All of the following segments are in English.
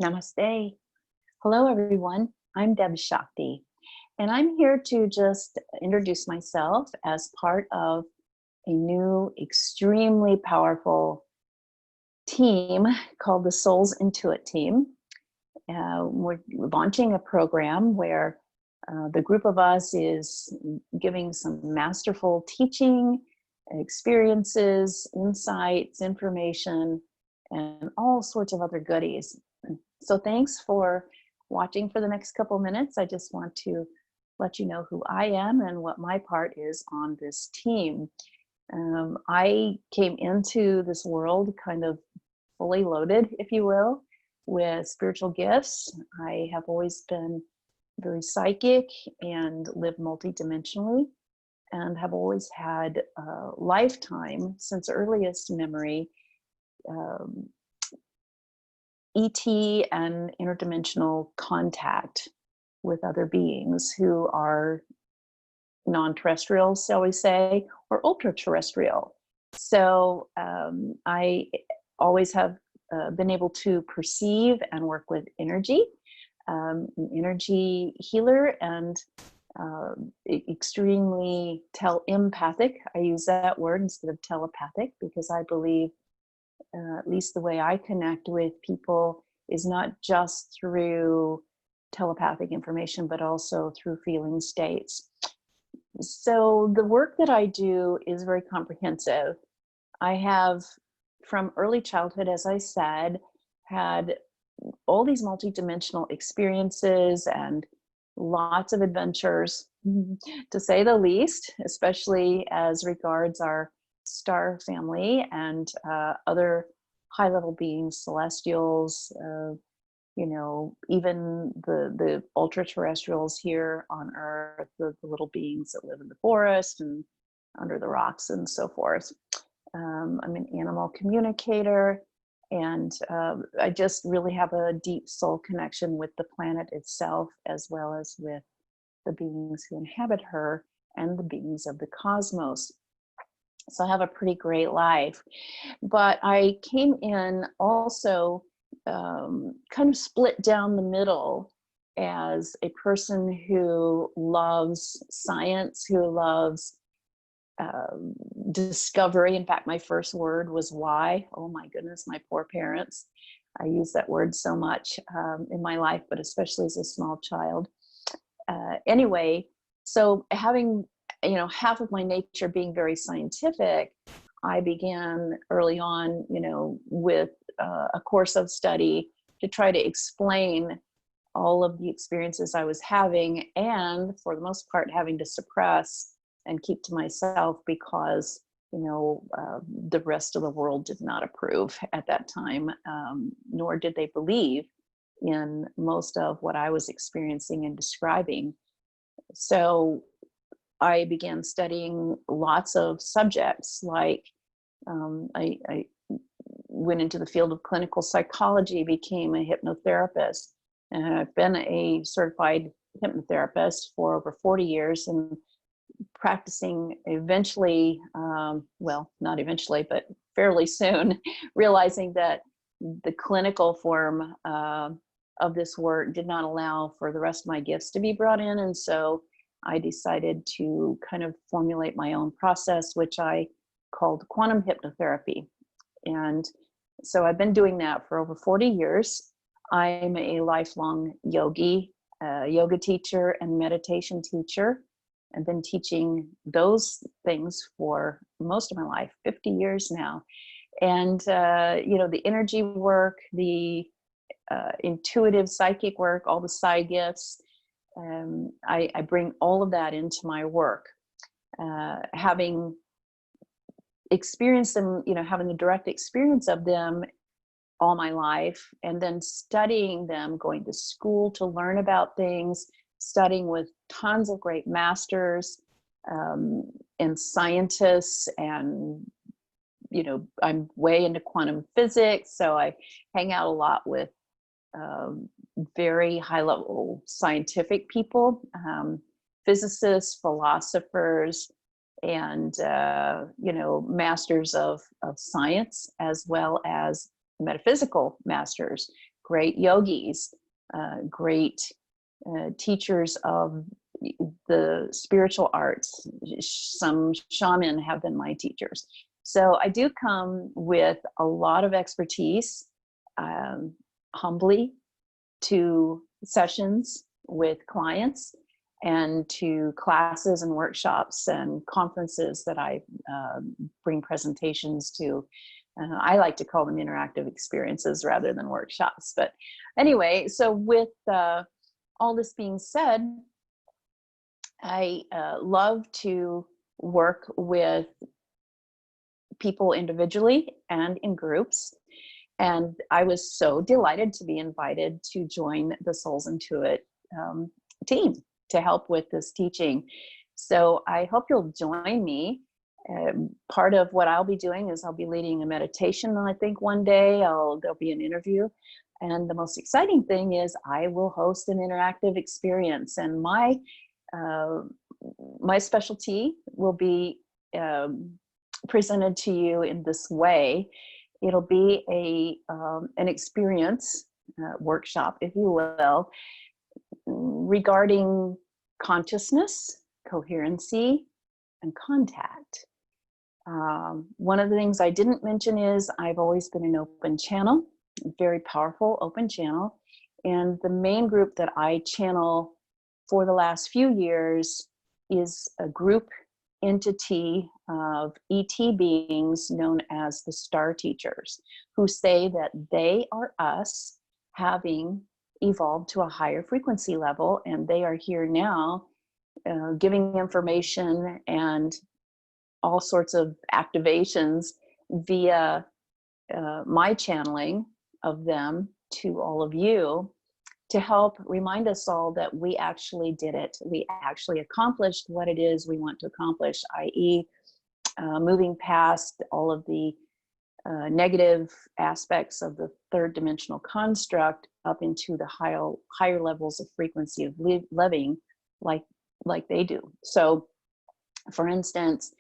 Namaste. Hello, everyone. I'm DebzShakti, and I'm here to just introduce myself as part of a new, extremely powerful team called the Soul's Intuit team. We're launching a program where the group of us is giving some masterful teaching, experiences, insights, information, and all sorts of other goodies. So thanks for watching for the next couple minutes. I just want to let you know who I am and what my part is on this team. I came into this world kind of fully loaded, if you will, with spiritual gifts. I have always been very psychic and lived multidimensionally, and have always had a lifetime since earliest memory, ET and interdimensional contact with other beings who are non-terrestrial, shall we say, or ultra-terrestrial. So I always have been able to perceive and work with energy, an energy healer, and extremely empathic. I use that word instead of telepathic because I believe at least the way I connect with people is not just through telepathic information, but also through feeling states. So the work that I do is very comprehensive. I have, from early childhood, as I said, had all these multidimensional experiences and lots of adventures, to say the least, especially as regards our star family and other high-level beings, celestials, even the ultra-terrestrials here on Earth, the little beings that live in the forest and under the rocks and so forth. I'm an animal communicator, and I just really have a deep soul connection with the planet itself, as well as with the beings who inhabit her and the beings of the cosmos. So I have a pretty great life. But I came in also kind of split down the middle as a person who loves science, who loves discovery. In fact, my first word was why. Oh my goodness, my poor parents. I use that word so much in my life, but especially as a small child. Anyway, so having half of my nature being very scientific, I began early on, with a course of study to try to explain all of the experiences I was having, and for the most part, having to suppress and keep to myself because, the rest of the world did not approve at that time, nor did they believe in most of what I was experiencing and describing. So I began studying lots of subjects, like I went into the field of clinical psychology, became a hypnotherapist, and I've been a certified hypnotherapist for over 40 years and practicing eventually, well, not eventually, but fairly soon, realizing that the clinical form of this work did not allow for the rest of my gifts to be brought in. And so I decided to kind of formulate my own process, which I called quantum hypnotherapy. And so I've been doing that for over 40 years. I'm a lifelong yogi, yoga teacher, and meditation teacher. I've been teaching those things for most of my life, 50 years now. And, the energy work, the intuitive psychic work, all the psi gifts, I bring all of that into my work. Having experienced them, having the direct experience of them all my life, and then studying them, going to school to learn about things, studying with tons of great masters and scientists, and I'm way into quantum physics, so I hang out a lot with very high-level scientific people, physicists, philosophers, and masters of science, as well as metaphysical masters. Of great yogis, great teachers of the spiritual arts. Some shaman have been my teachers. So I do come with a lot of expertise, humbly, to sessions with clients and to classes and workshops and conferences that I bring presentations to. I like to call them interactive experiences rather than workshops. But anyway, so with all this being said, I love to work with people individually and in groups. And I was so delighted to be invited to join the Souls Intuit team to help with this teaching. So I hope you'll join me. Part of what I'll be doing is I'll be leading a meditation, I think one day. There'll be an interview. And the most exciting thing is I will host an interactive experience. And my specialty will be presented to you in this way. It'll be an experience workshop, if you will, regarding consciousness, coherency, and contact. One of the things I didn't mention is I've always been an open channel, very powerful open channel. And the main group that I channel for the last few years is a group entity of ET beings known as the Star Teachers, who say that they are us having evolved to a higher frequency level, and they are here now giving information and all sorts of activations via my channeling of them to all of you, to help remind us all that we actually did it. We actually accomplished what it is we want to accomplish, i.e. Moving past all of the negative aspects of the third dimensional construct up into the higher levels of frequency of living like they do. So for instance,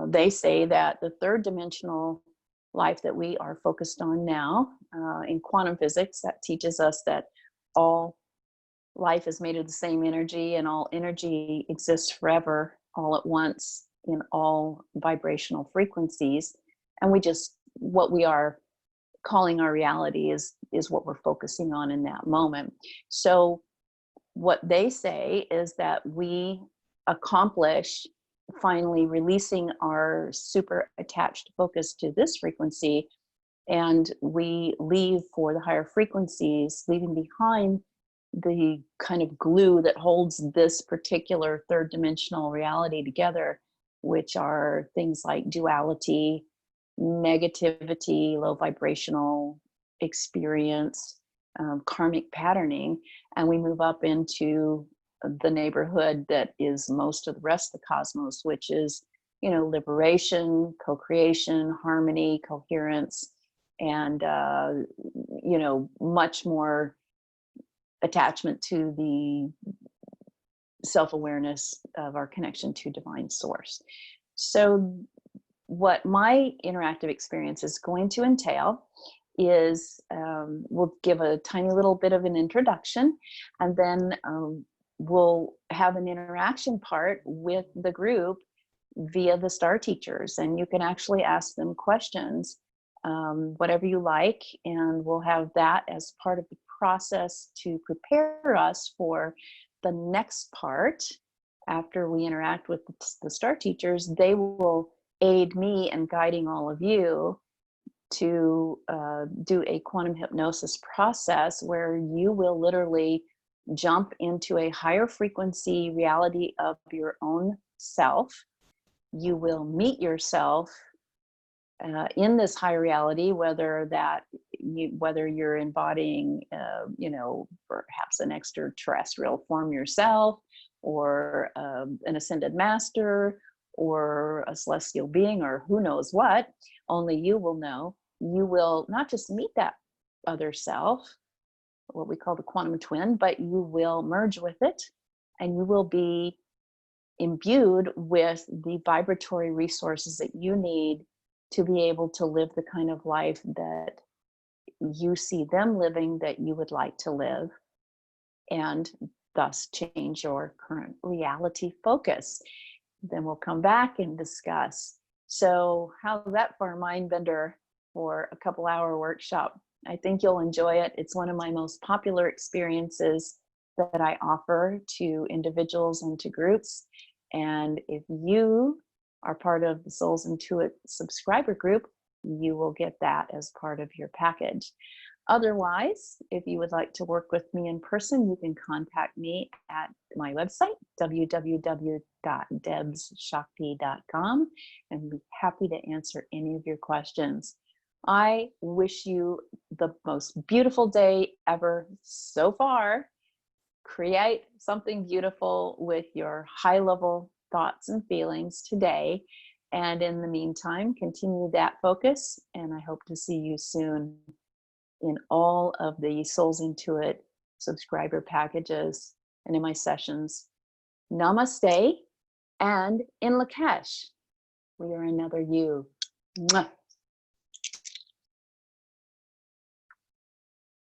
they say that the third dimensional life that we are focused on now in quantum physics, that teaches us that all life is made of the same energy, and all energy exists forever, all at once, in all vibrational frequencies. And what we are calling our reality is what we're focusing on in that moment. So what they say is that we accomplish finally releasing our super attached focus to this frequency, and we leave for the higher frequencies, leaving behind the kind of glue that holds this particular third dimensional reality together, which are things like duality, negativity, low vibrational experience, karmic patterning, and we move up into the neighborhood that is most of the rest of the cosmos, which is, liberation, co-creation, harmony, coherence, and much more attachment to the self-awareness of our connection to divine source. So what my interactive experience is going to entail is we'll give a tiny little bit of an introduction, and then we'll have an interaction part with the group via the Star Teachers, and you can actually ask them questions, whatever you like, and we'll have that as part of the process to prepare us for the next part. After we interact with the Star Teachers, they will aid me in guiding all of you to do a quantum hypnosis process where you will literally jump into a higher frequency reality of your own self. You will meet yourself in this higher reality, whether you're embodying, perhaps an extraterrestrial form yourself, or an ascended master, or a celestial being, or who knows what. Only you will know. You will not just meet that other self, what we call the quantum twin, but you will merge with it, and you will be imbued with the vibratory resources that you need to be able to live the kind of life that you see them living that you would like to live, and thus change your current reality focus. Then we'll come back and discuss. So, how's that for a mind bender for a couple-hour workshop? I think you'll enjoy it. It's one of my most popular experiences that I offer to individuals and to groups. And if you are part of the Souls Intuit subscriber group, you will get that as part of your package. Otherwise, if you would like to work with me in person, you can contact me at my website, www.debzshakti.com, and be happy to answer any of your questions. I wish you the most beautiful day ever so far. Create something beautiful with your high-level thoughts and feelings today. And in the meantime, continue that focus, and I hope to see you soon in all of the Souls Intuit subscriber packages and in my sessions. Namaste, and in Lakesh, we are another you. Mwah.